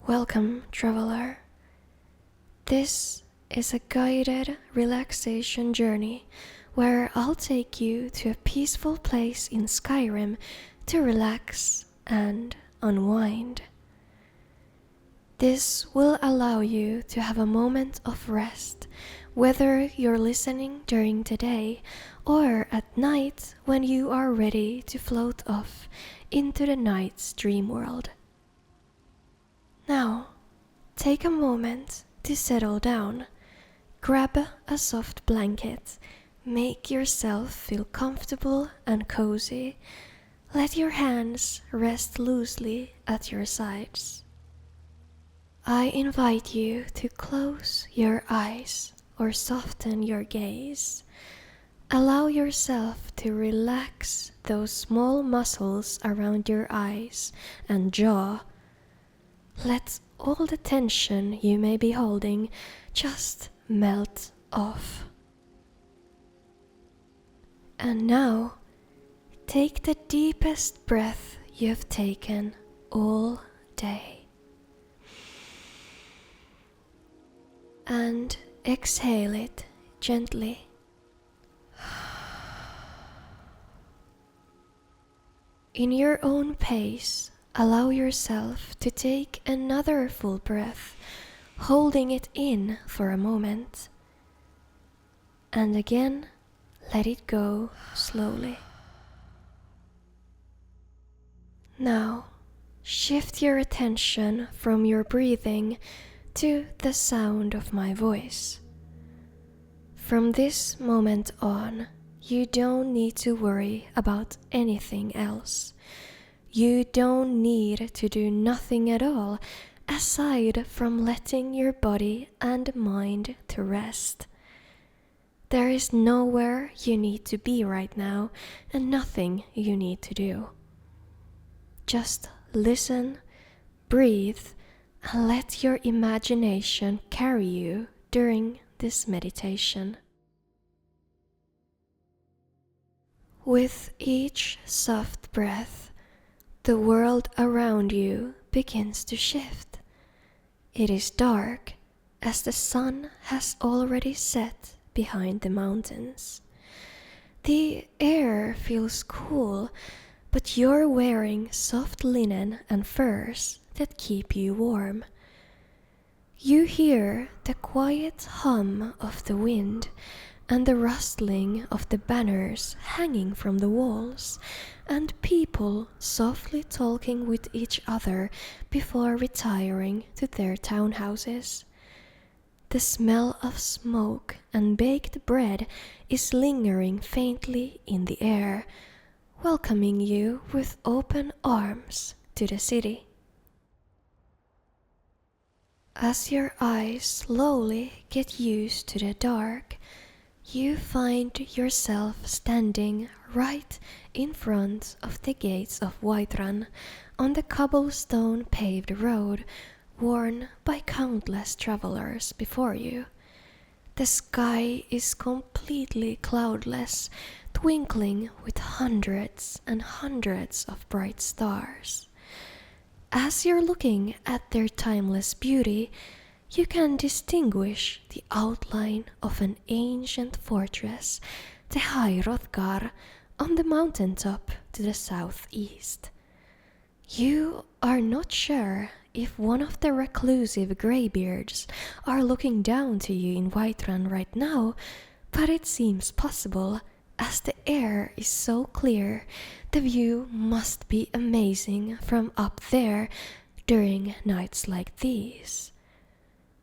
Welcome, traveler. This is a guided relaxation journey where I'll take you to a peaceful place in Skyrim to relax and unwind. This will allow you to have a moment of rest, whether you're listening during the day or at night when you are ready to float off into the night's dream world. Now, take a moment to settle down. Grab a soft blanket, make yourself feel comfortable and cozy. Let your hands rest loosely at your sides. I invite you to close your eyes or soften your gaze. Allow yourself to relax those small muscles around your eyes and jaw. Let all the tension you may be holding just melt off. And now, take the deepest breath you've taken all day. And exhale it gently. In your own pace, allow yourself to take another full breath, holding it in for a moment. And again, let it go slowly. Now, shift your attention from your breathing to the sound of my voice. From this moment on, you don't need to worry about anything else. You don't need to do nothing at all aside from letting your body and mind to rest. There is nowhere you need to be right now and nothing you need to do. Just listen, breathe, and let your imagination carry you during this meditation. With each soft breath, the world around you begins to shift. It is dark as the sun has already set behind the mountains. The air feels cool, but you're wearing soft linen and furs that keep you warm. You hear the quiet hum of the wind and the rustling of the banners hanging from the walls, and people softly talking with each other before retiring to their townhouses. The smell of smoke and baked bread is lingering faintly in the air, welcoming you with open arms to the city. As your eyes slowly get used to the dark, you find yourself standing right in front of the gates of Whiterun on the cobblestone paved road worn by countless travelers before you. The sky is completely cloudless, twinkling with hundreds and hundreds of bright stars. As you're looking at their timeless beauty, you can distinguish the outline of an ancient fortress, the Hrothgar, on the mountaintop to the southeast. You are not sure if one of the reclusive greybeards are looking down to you in Whiterun right now, but it seems possible. As the air is so clear, the view must be amazing from up there during nights like these.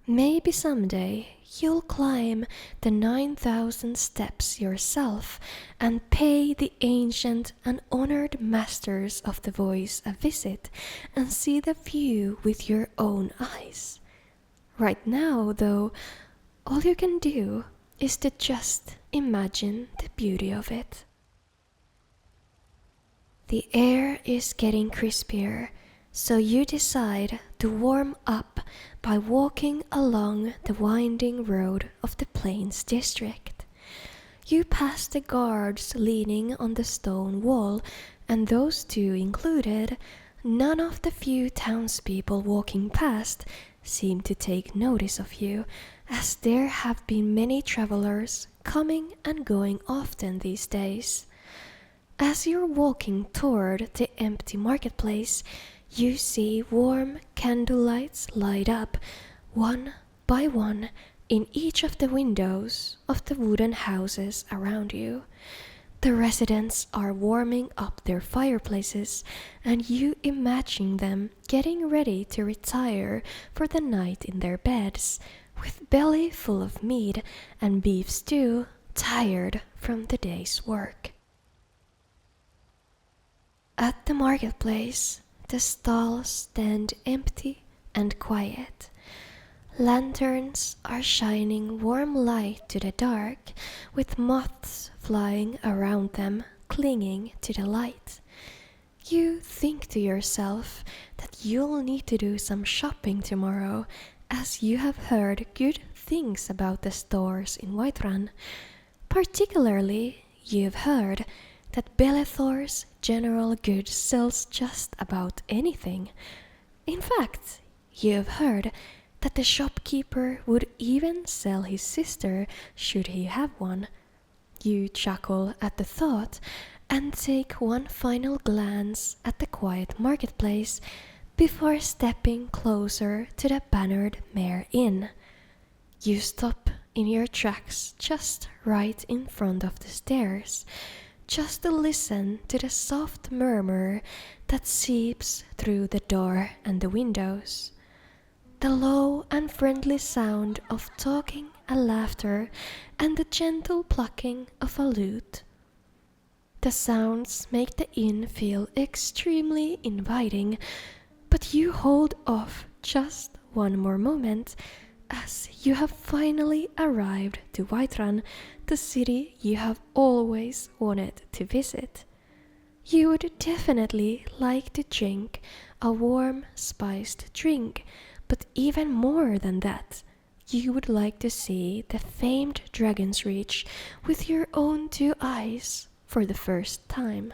Maybe someday you'll climb the 9,000 steps yourself and pay the ancient and honored masters of the voice a visit and see the view with your own eyes. Right now, though, all you can do is to just imagine the beauty of it. The air is getting crispier, so you decide to warm up by walking along the winding road of the Plains district. You pass the guards leaning on the stone wall, and those two included none of the few townspeople walking past seem to take notice of you, as there have been many travelers coming and going often these days. As you're walking toward the empty marketplace, you see warm candlelights light up, one by one, in each of the windows of the wooden houses around you. The residents are warming up their fireplaces, and you imagine them getting ready to retire for the night in their beds, with belly full of meat and beef stew, tired from the day's work. At the marketplace, the stalls stand empty and quiet. Lanterns are shining warm light to the dark, with moths flying around them, clinging to the light. You think to yourself that you'll need to do some shopping tomorrow, as you have heard good things about the stores in Whiterun. Particularly, you've heard that Belethor's general goods sells just about anything. In fact, you've heard that the shopkeeper would even sell his sister should he have one. You chuckle at the thought and take one final glance at the quiet marketplace before stepping closer to the Bannered Mare Inn. You stop in your tracks just right in front of the stairs, just to listen to the soft murmur that seeps through the door and the windows. The low and friendly sound of talking and laughter, and the gentle plucking of a lute. The sounds make the inn feel extremely inviting, but you hold off just one more moment, as you have finally arrived to Whiterun, the city you have always wanted to visit. You would definitely like to drink a warm spiced drink, but even more than that, you would like to see the famed Dragonsreach with your own two eyes for the first time.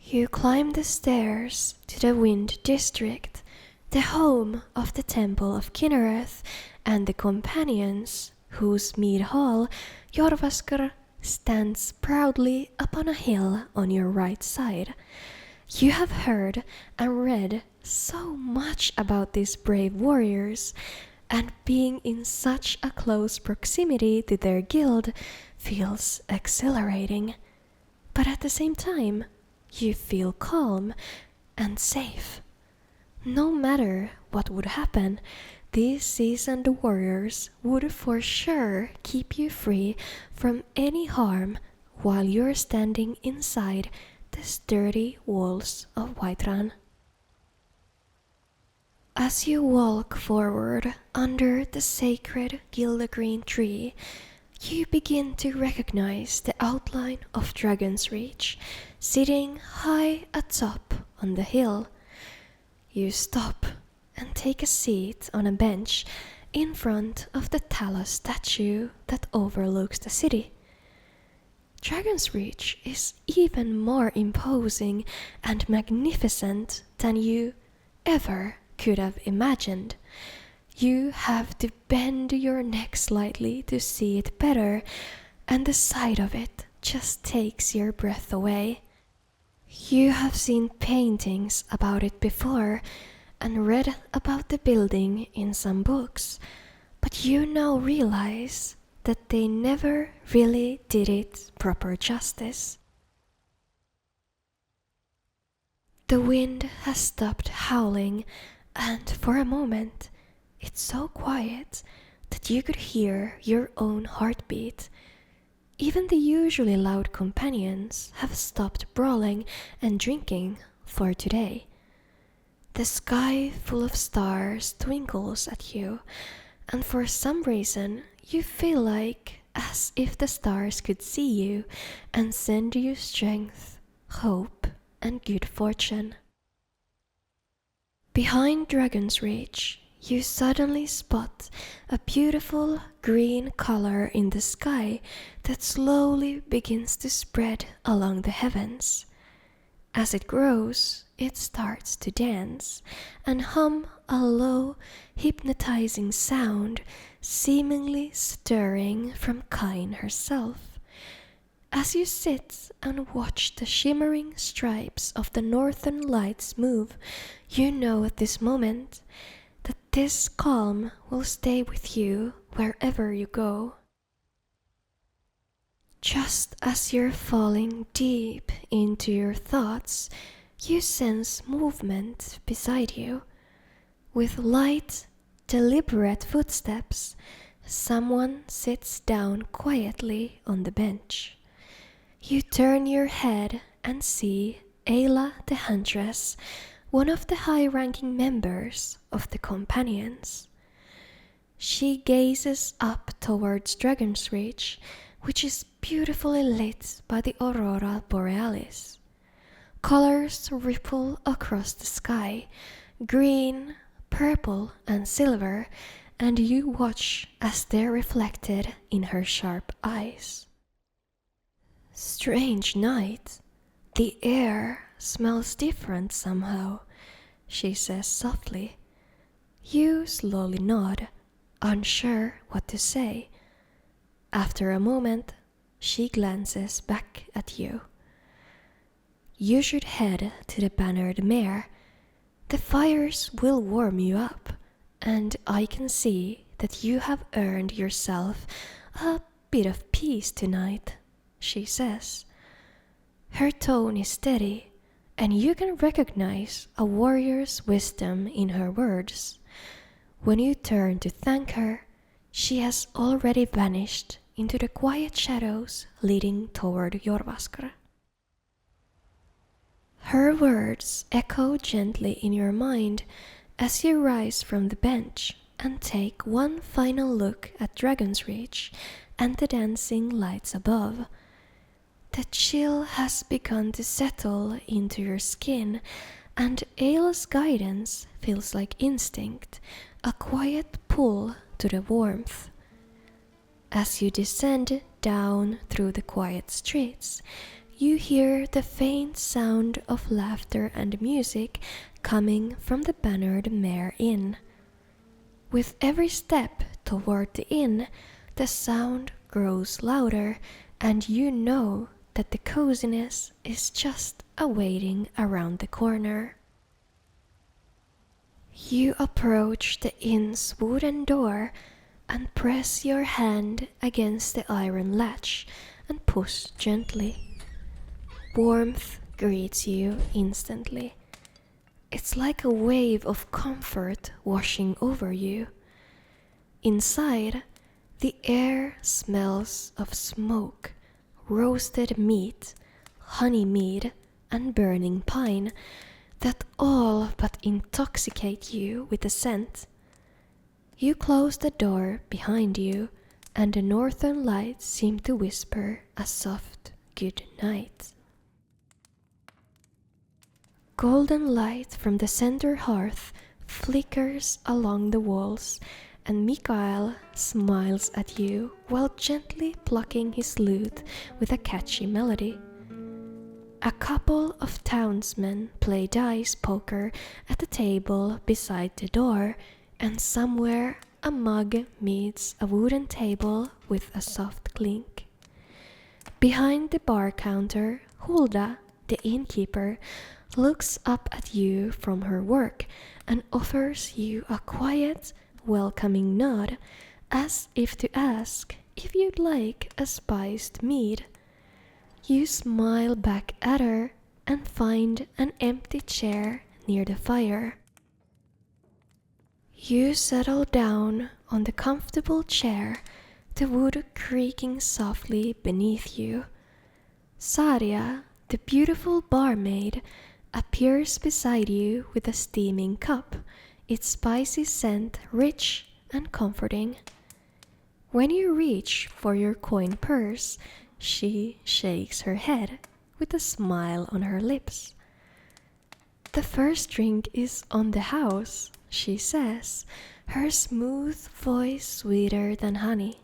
You climb the stairs to the Wind District, the home of the Temple of Kinnereth and the companions whose mead hall, Jorvaskr, stands proudly upon a hill on your right side. You have heard and read so much about these brave warriors, and being in such a close proximity to their guild feels exhilarating. But at the same time, you feel calm and safe. No matter what would happen, these seasoned warriors would for sure keep you free from any harm while you're standing inside the sturdy walls of Whiterun. As you walk forward under the sacred gildergreen tree, you begin to recognize the outline of Dragonsreach sitting high atop on the hill. You stop and take a seat on a bench in front of the Talos statue that overlooks the city. Dragonsreach is even more imposing and magnificent than you ever could have imagined. You have to bend your neck slightly to see it better, and the sight of it just takes your breath away. You have seen paintings about it before and read about the building in some books, but you now realize that they never really did it proper justice. The wind has stopped howling, and for a moment it's so quiet that you could hear your own heartbeat. Even the usually loud companions have stopped brawling and drinking for today. The sky full of stars twinkles at you, and for some reason you feel like as if the stars could see you and send you strength, hope, and good fortune. Behind Dragonsreach, you suddenly spot a beautiful green color in the sky that slowly begins to spread along the heavens. As it grows, it starts to dance and hum a low, hypnotizing sound, seemingly stirring from Kain herself. As you sit and watch the shimmering stripes of the northern lights move, you know at this moment that this calm will stay with you wherever you go. Just as you're falling deep into your thoughts, you sense movement beside you. With light, deliberate footsteps, someone sits down quietly on the bench. You turn your head and see Aela the Huntress, one of the high-ranking members of the Companions. She gazes up towards Dragonsreach, which is beautifully lit by the aurora borealis. Colors ripple across the sky, green, purple, and silver, and you watch as they're reflected in her sharp eyes. Strange night. The air smells different somehow, she says softly. You slowly nod, unsure what to say. After a moment, she glances back at you. You should head to the Bannered Mare. The fires will warm you up, and I can see that you have earned yourself a bit of peace tonight, she says. Her tone is steady, and you can recognize a warrior's wisdom in her words. When you turn to thank her, she has already vanished into the quiet shadows leading toward Jorvaskr. Her words echo gently in your mind as you rise from the bench and take one final look at Dragonsreach and the dancing lights above. The chill has begun to settle into your skin, and Aela's guidance feels like instinct, a quiet pull to the warmth. As you descend down through the quiet streets, you hear the faint sound of laughter and music coming from the Bannered Mare Inn. With every step toward the inn, the sound grows louder, and you know that the coziness is just awaiting around the corner. You approach the inn's wooden door and press your hand against the iron latch and push gently. Warmth greets you instantly. It's like a wave of comfort washing over you. Inside, the air smells of smoke, roasted meat, honey mead, and burning pine that all but intoxicate you with the scent. You close the door behind you, and the northern lights seem to whisper a soft good night. Golden light from the center hearth flickers along the walls, and Mikael smiles at you while gently plucking his lute with a catchy melody. A couple of townsmen play dice poker at the table beside the door, and somewhere a mug meets a wooden table with a soft clink. Behind the bar counter, Hulda, the innkeeper, looks up at you from her work and offers you a quiet, welcoming nod, as if to ask if you'd like a spiced mead. You smile back at her and find an empty chair near the fire. You settle down on the comfortable chair, the wood creaking softly beneath you. Saadia, the beautiful barmaid, appears beside you with a steaming cup, its spicy scent rich and comforting. When you reach for your coin purse, she shakes her head with a smile on her lips. "The first drink is on the house," she says, her smooth voice sweeter than honey.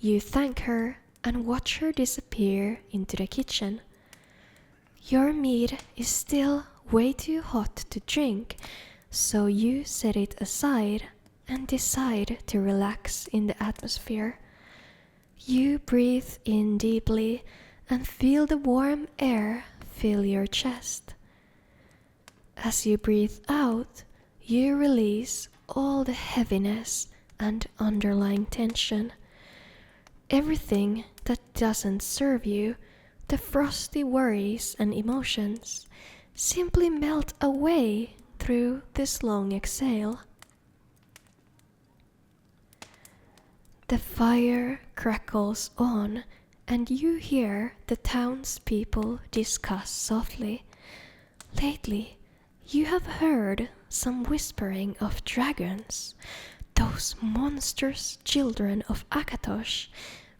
You thank her and watch her disappear into the kitchen. Your mead is still way too hot to drink, so you set it aside and decide to relax in the atmosphere. You breathe in deeply and feel the warm air fill your chest. As you breathe out, you release all the heaviness and underlying tension. Everything that doesn't serve you, the frosty worries and emotions, simply melt away through this long exhale. The fire crackles on, and you hear the townspeople discuss softly. Lately, you have heard some whispering of dragons, those monstrous children of Akatosh,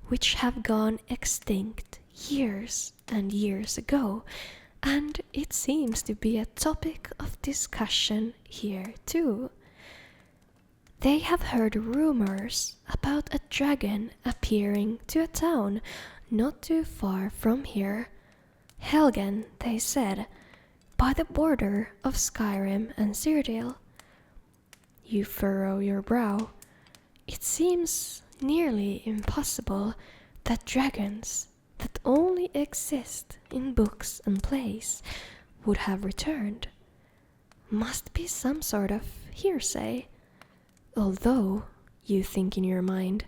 which have gone extinct years and years ago, and it seems to be a topic of discussion here too. They have heard rumors about a dragon appearing to a town not too far from here. Helgen, they said, by the border of Skyrim and Cyrodiil. You furrow your brow. It seems nearly impossible that dragons that only exist in books and plays would have returned. Must be some sort of hearsay. Although, you think in your mind,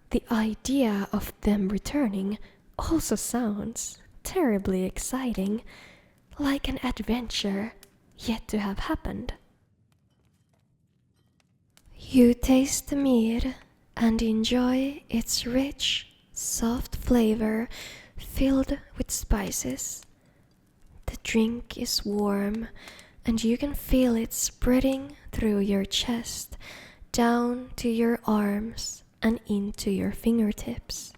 the idea of them returning also sounds terribly exciting, like an adventure yet to have happened. You taste the mead and enjoy its rich, soft flavor filled with spices. The drink is warm and you can feel it spreading through your chest, down to your arms and into your fingertips.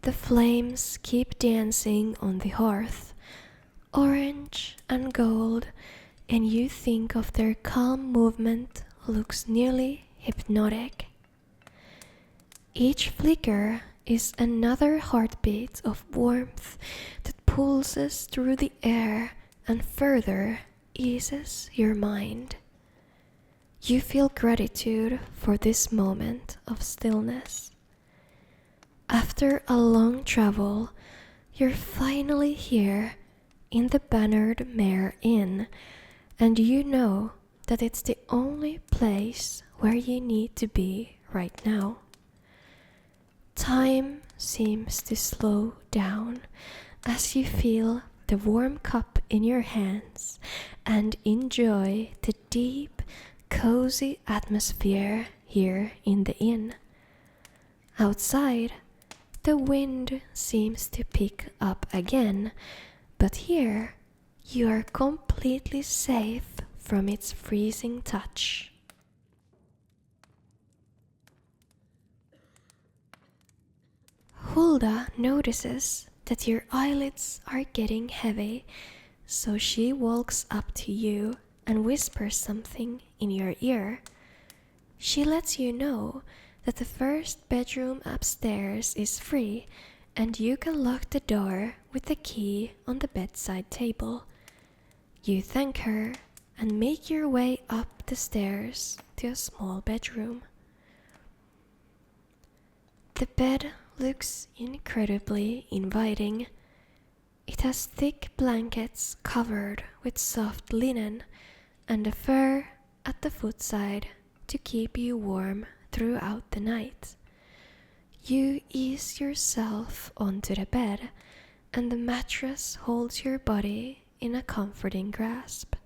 The flames keep dancing on the hearth, orange and gold, and you think of their calm movement looks nearly hypnotic. Each flicker is another heartbeat of warmth that pulses through the air and further eases your mind. You feel gratitude for this moment of stillness. After a long travel, you're finally here in the Bannered Mare Inn, and you know that it's the only place where you need to be right now. Time seems to slow down as you feel the warm cup in your hands and enjoy the deep, cozy atmosphere here in the inn. Outside, the wind seems to pick up again, but here you are completely safe from its freezing touch. Hulda notices that your eyelids are getting heavy, so she walks up to you and whispers something in your ear. She lets you know that the first bedroom upstairs is free and you can lock the door with the key on the bedside table. You thank her and make your way up the stairs to a small bedroom. The bed looks incredibly inviting. It has thick blankets covered with soft linen and a fur at the footside to keep you warm throughout the night. You ease yourself onto the bed and the mattress holds your body in a comforting grasp.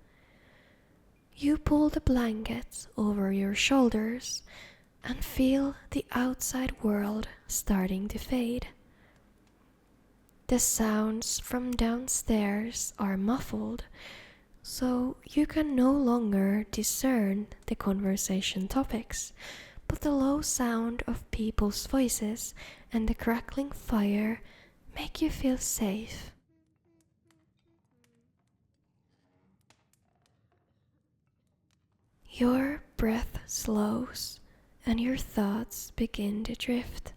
You pull the blankets over your shoulders and feel the outside world starting to fade. The sounds from downstairs are muffled, so you can no longer discern the conversation topics, but the low sound of people's voices and the crackling fire make you feel safe. Your breath slows and your thoughts begin to drift.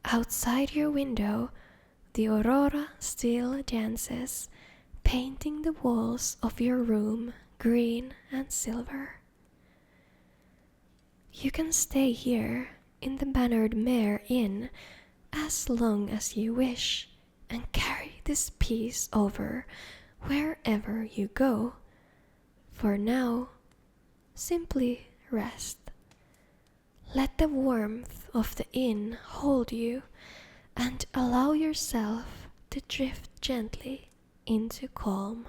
Outside your window, The aurora still dances, painting the walls of your room green and silver. You can stay here in the Bannered Mare Inn as long as you wish and carry this peace over wherever you go. For now, simply rest. Let the warmth of the inn hold you and allow yourself to drift gently into calm.